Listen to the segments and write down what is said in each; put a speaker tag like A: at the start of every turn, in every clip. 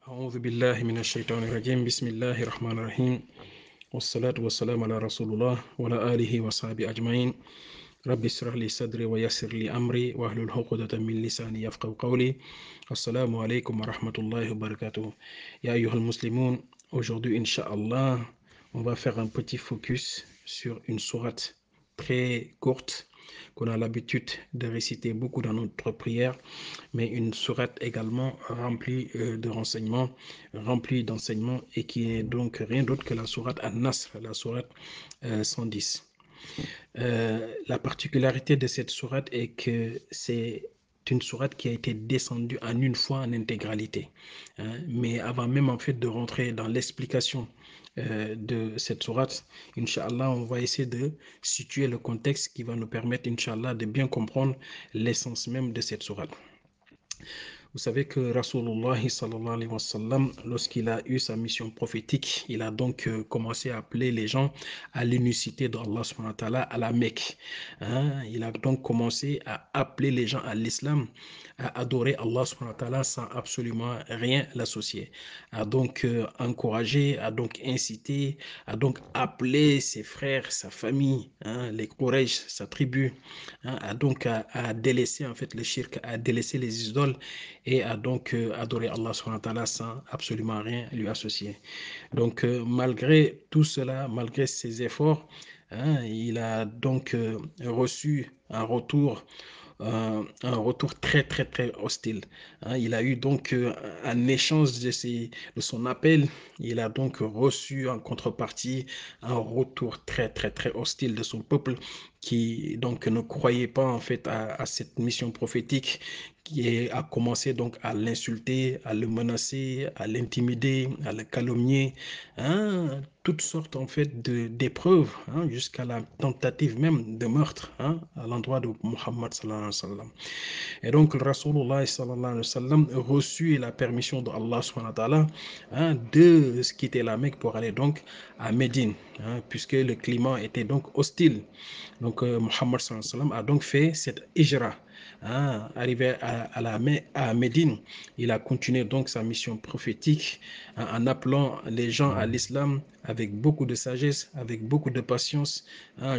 A: أعوذ بالله من الشيطان الرجيم بسم الله الرحمن الرحيم والصلاة والسلام على رسول الله وعلى آله وصحبه أجمعين رب اشرح لي صدري ويسر لي أمري واحلل عقدة من لساني يفقهوا قولي السلام عليكم ورحمة الله وبركاته يا أيها المسلمون. Aujourd'hui, Inch'Allah, on va faire un petit focus sur une sourate très courte qu'on a l'habitude de réciter beaucoup dans notre prière, mais une sourate également remplie de renseignements, remplie d'enseignements, et qui est donc rien d'autre que la sourate An-Nasr, la sourate 110. La particularité de cette sourate est que c'est une sourate qui a été descendue en une fois en intégralité. Mais avant même en fait de rentrer dans l'explication de cette sourate, Inch'Allah, on va essayer de situer le contexte qui va nous permettre, Inch'Allah, de bien comprendre l'essence même de cette sourate. Vous savez que Rasulullah sallallahu alayhi wa sallam, lorsqu'il a eu sa mission prophétique, il a donc commencé à appeler les gens à l'unicité d'Allah subhanahu wa ta'ala à la Mecque. Il a donc commencé à appeler les gens à l'islam, à adorer Allah subhanahu wa ta'ala sans absolument rien l'associer. A donc encouragé, a donc incité, a donc appelé ses frères, sa famille, les Quraysh, sa tribu, a donc à délaisser en fait le shirk, à délaisser les idoles et a donc adoré Allah subhanahu wa ta'ala sans absolument rien lui associer. Donc malgré tout cela, malgré ses efforts, il a donc reçu un retour très très très hostile. Il a eu donc un échange de son appel, il a donc reçu en contrepartie un retour très très très hostile de son peuple qui donc ne croyait pas en fait à cette mission prophétique, qui a commencé donc à l'insulter, à le menacer, à l'intimider, à le calomnier, toutes sortes en fait d'épreuves, jusqu'à la tentative même de meurtre à l'endroit de Muhammad sallallahu alayhi wa sallam. Et donc le Rasulullah sallallahu alayhi wa sallam reçut la permission de Allah subhanahu wa ta'ala de quitter la Mecque pour aller donc à Médine, puisque le climat était donc hostile. Donc Muhammad sallallahu alayhi wa sallam a donc fait cette hijra. Arrivé à Médine, il a continué donc sa mission prophétique en appelant les gens à l'islam avec beaucoup de sagesse, avec beaucoup de patience,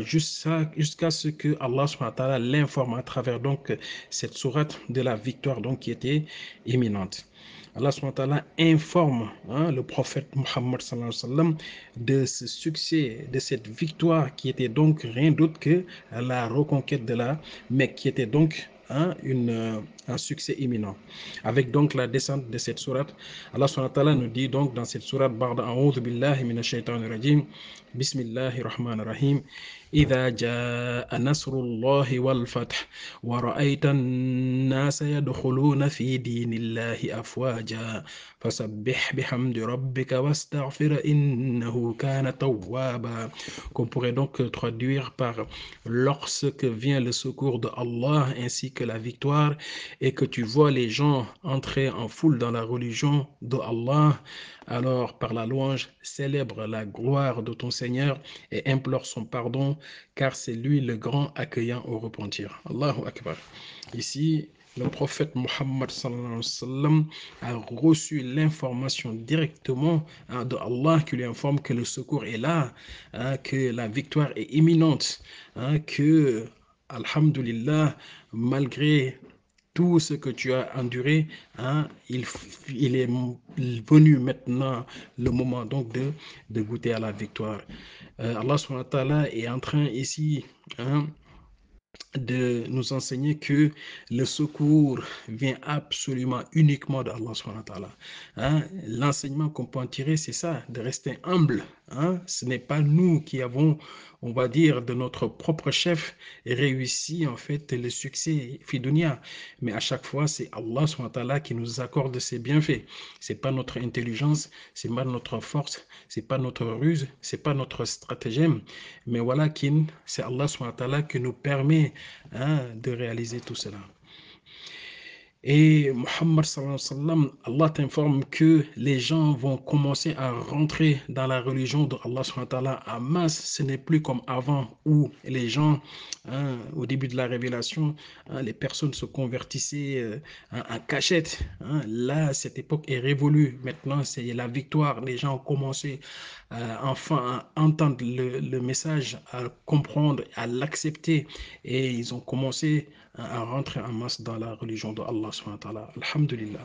A: jusqu'à ce que Allah subhanahu wa ta'ala l'informe à travers donc cette sourate de la victoire donc qui était imminente. Allah subhanahu wa ta'ala informe le prophète Muhammad sallallahu alayhi wa sallam de ce succès, de cette victoire qui était donc rien d'autre que la reconquête de la Mecque, qui était donc un succès imminent. Avec donc la descente de cette sourate, Allah subhanahu wa ta'ala nous dit donc dans cette sourate, Ba'da a'udhu billahi minash shaitanir rajim, Bismillahir rahmanir rahim, إذا جاء نصر الله والفتح ورأيت الناس يدخلون في دين الله أفواجا فسبح بحمد ربك واستغفر إنه كان توابا. Qu'on pourrait donc traduire par lorsque vient le secours de Allah ainsi que la victoire et que tu vois les gens entrer en foule dans la religion de Allah, alors par la louange célèbre la gloire de ton Seigneur et implore son pardon, car c'est lui le grand accueillant au repentir. Allahu Akbar. Ici, le prophète Muhammad sallallahu alayhi wa sallam a reçu l'information directement de Allah qui lui informe que le secours est là, que la victoire est imminente, que, alhamdulillah, malgré tout ce que tu as enduré, il est venu maintenant le moment donc de goûter à la victoire. Allah subhanahu wa ta'ala est en train ici de nous enseigner que le secours vient absolument uniquement d'Allah subhanahu wa ta'ala. L'enseignement qu'on peut en tirer, c'est ça, de rester humble. Ce n'est pas nous qui avons, on va dire, de notre propre chef réussi en fait le succès fidunia, mais à chaque fois c'est Allah subhanahu wa ta'ala qui nous accorde ses bienfaits. C'est pas notre intelligence, c'est pas notre force, c'est pas notre ruse, c'est pas notre stratagème, mais voilà c'est Allah subhanahu wa ta'ala qui nous permet de réaliser tout cela. Et Muhammad sallallahu alayhi wa sallam, Allah t'informe que les gens vont commencer à rentrer dans la religion de Allah subhanahu wa ta'ala en masse. Ce n'est plus comme avant où les gens, au début de la révélation, les personnes se convertissaient en cachette. Là, cette époque est révolue. Maintenant, c'est la victoire. Les gens ont commencé enfin à entendre le message, à comprendre, à l'accepter. Et ils ont commencé à rentrer en masse dans la religion de Allah subhanahu wa ta'ala. Alhamdulillah.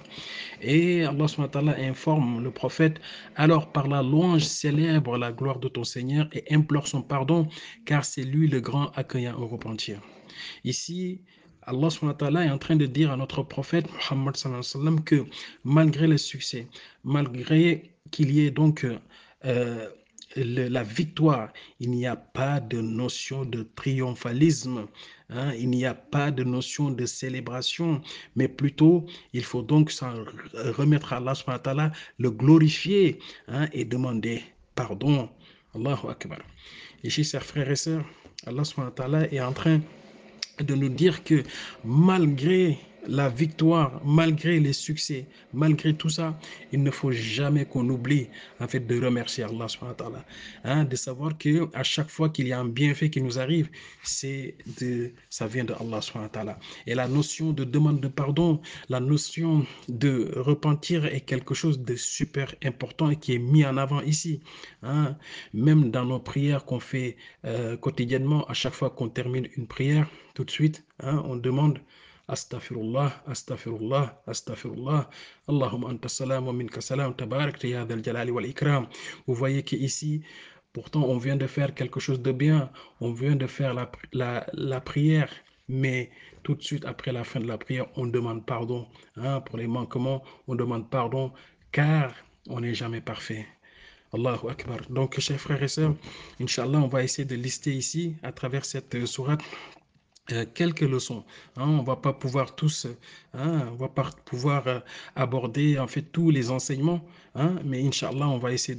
A: Et Allah subhanahu wa ta'ala informe le prophète, alors par la louange célèbre la gloire de ton Seigneur et implore son pardon, car c'est lui le grand accueillant au repentir. Ici, Allah subhanahu wa ta'ala est en train de dire à notre prophète Muhammad sallallahu alayhi wa sallam que malgré le succès, malgré qu'il y ait donc la victoire, il n'y a pas de notion de triomphalisme, il n'y a pas de notion de célébration, mais plutôt il faut donc s'en remettre à Allah subhanahu wa ta'ala, le glorifier et demander pardon. Allahu Akbar. Ici, chers frères et sœurs, Allah subhanahu wa ta'ala est en train de nous dire que malgré la victoire, malgré les succès, malgré tout ça, il ne faut jamais qu'on oublie en fait de remercier Allah subhanahu wa ta'ala, de savoir que à chaque fois qu'il y a un bienfait qui nous arrive, ça vient de Allah subhanahu wa ta'ala. Et la notion de demande de pardon, la notion de repentir est quelque chose de super important et qui est mis en avant ici. Même dans nos prières qu'on fait quotidiennement, à chaque fois qu'on termine une prière, tout de suite, on demande Astaghfirullah, Astaghfirullah, Astaghfirullah, Allahumma anta salam wa minka salam, tabarak ya dal jalali wal ikram. Vous voyez qu'ici, pourtant, on vient de faire quelque chose de bien, on vient de faire la prière, mais tout de suite après la fin de la prière, on demande pardon pour les manquements, on demande pardon car on n'est jamais parfait. Allahu Akbar. Donc, chers frères et sœurs, Inch'Allah, on va essayer de lister ici, à travers cette sourate, quelques leçons. On va pas pouvoir tous, on va pas pouvoir aborder en fait tous les enseignements, mais Inch'Allah, on va essayer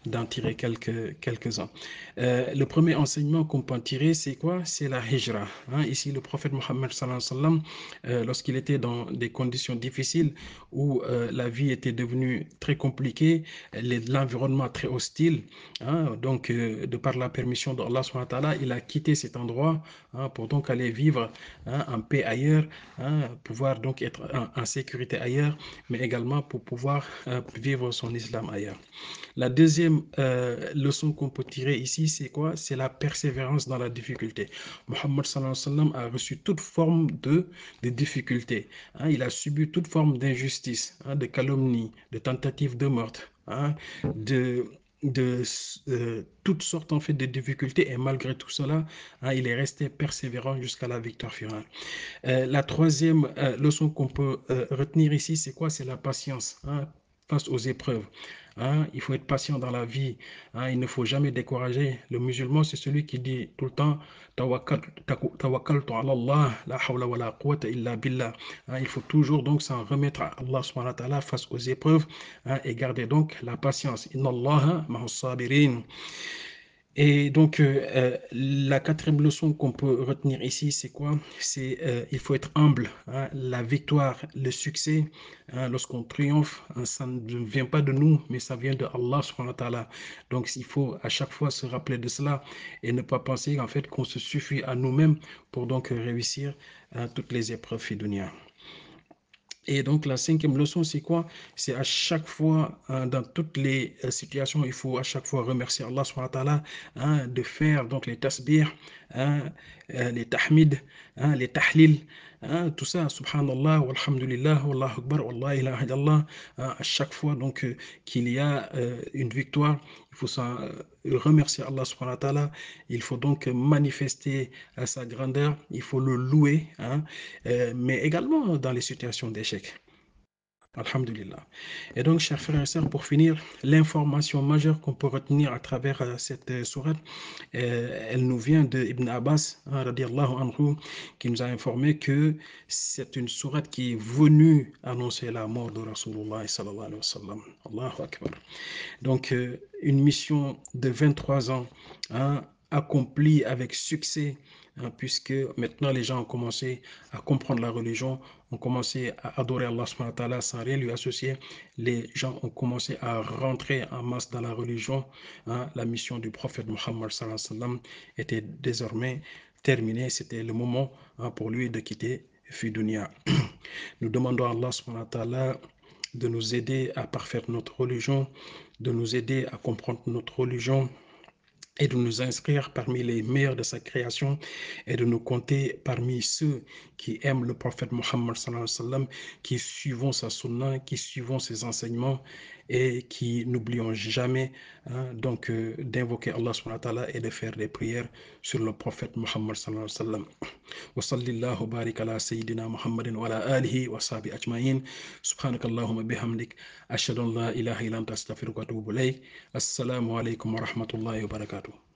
A: d'en tirer quelques-uns. Le premier enseignement qu'on peut en tirer, c'est quoi? C'est la hijra. Ici, le prophète Mohammed sallallahu alayhi wa sallam, lorsqu'il était dans des conditions difficiles où la vie était devenue très compliquée, l'environnement très hostile, donc de par la permission d'Allah subhanahu wa ta'ala, il a quitté cet endroit pour donc aller vivre en paix ailleurs, pouvoir donc être en sécurité ailleurs, mais également pour pouvoir vivre son islam ailleurs. La deuxième leçon qu'on peut tirer ici, c'est quoi? C'est la persévérance dans la difficulté. Mohammed sallallahu alayhi wa sallam a reçu toute forme de difficulté. Il a subi toute forme d'injustice, de calomnie, de tentative de meurtre, de toutes sortes en fait de difficultés et malgré tout cela, il est resté persévérant jusqu'à la victoire finale. La troisième leçon qu'on peut retenir ici, c'est quoi? C'est la patience face aux épreuves. Il faut être patient dans la vie. Il ne faut jamais décourager. Le musulman, c'est celui qui dit tout le temps Tawakkaltu ala Allah, la hawla wa la quwwata illa billah. Il faut toujours donc s'en remettre à Allah subhanahu wa ta'ala face aux épreuves et garder donc la patience. Inna Allah ma'as sabirin. Et donc, la quatrième leçon qu'on peut retenir ici, c'est quoi? C'est il faut être humble. La victoire, le succès, lorsqu'on triomphe, ça ne vient pas de nous, mais ça vient de Allah subhanahu wa ta'ala. Donc, il faut à chaque fois se rappeler de cela et ne pas penser en fait qu'on se suffit à nous-mêmes pour donc réussir toutes les épreuves fiduciaires. Et donc, la cinquième leçon, c'est quoi? C'est à chaque fois, dans toutes les situations, il faut à chaque fois remercier Allah subhanahu wa ta'ala, de faire donc les tasbih, les tahmid, les tahlil, tout ça, subhanallah, walhamdulillah, wallahu akbar, wallah ilaha illallah, à chaque fois donc qu'il y a une victoire, il faut remercier Allah subhanahu wa ta'ala, il faut donc manifester sa grandeur, il faut le louer, mais également dans les situations d'échec. Alhamdulillah. Et donc, chers frères et sœurs, pour finir, l'information majeure qu'on peut retenir à travers cette sourate, elle nous vient de Ibn Abbas, radiallahu anhu, qui nous a informé que c'est une sourate qui est venue annoncer la mort de Rasulullah sallallahu alayhi wa sallam. Allahu Akbar. Donc, une mission de 23 ans accompli avec succès, hein, puisque maintenant les gens ont commencé à comprendre la religion, ont commencé à adorer Allah subhanahu wa ta'ala sans rien lui associer. Les gens ont commencé à rentrer en masse dans la religion. Hein. La mission du prophète Muhammad sallallahu alayhi wa sallam était désormais terminée. C'était le moment, hein, pour lui de quitter Fidunia. Nous demandons à Allah subhanahu wa ta'ala de nous aider à parfaire notre religion, de nous aider à comprendre notre religion, et de nous inscrire parmi les meilleurs de sa création et de nous compter parmi ceux qui aiment le prophète Mohammed sallallahu alayhi wa sallam, qui suivons sa sunna, qui suivons ses enseignements et qui n'oublions jamais, hein, donc d'invoquer Allah subhanahu wa ta'ala et de faire des prières sur le prophète Mohammed sallallahu alayhi wa sallam. وصلى الله وبارك على سيدنا محمد وعلى آله وصحبه أجمعين سبحانك اللهم بحمدك أشهد أن لا إله إلا أنت أستغفرك وأتوب إليك السلام عليكم ورحمة الله وبركاته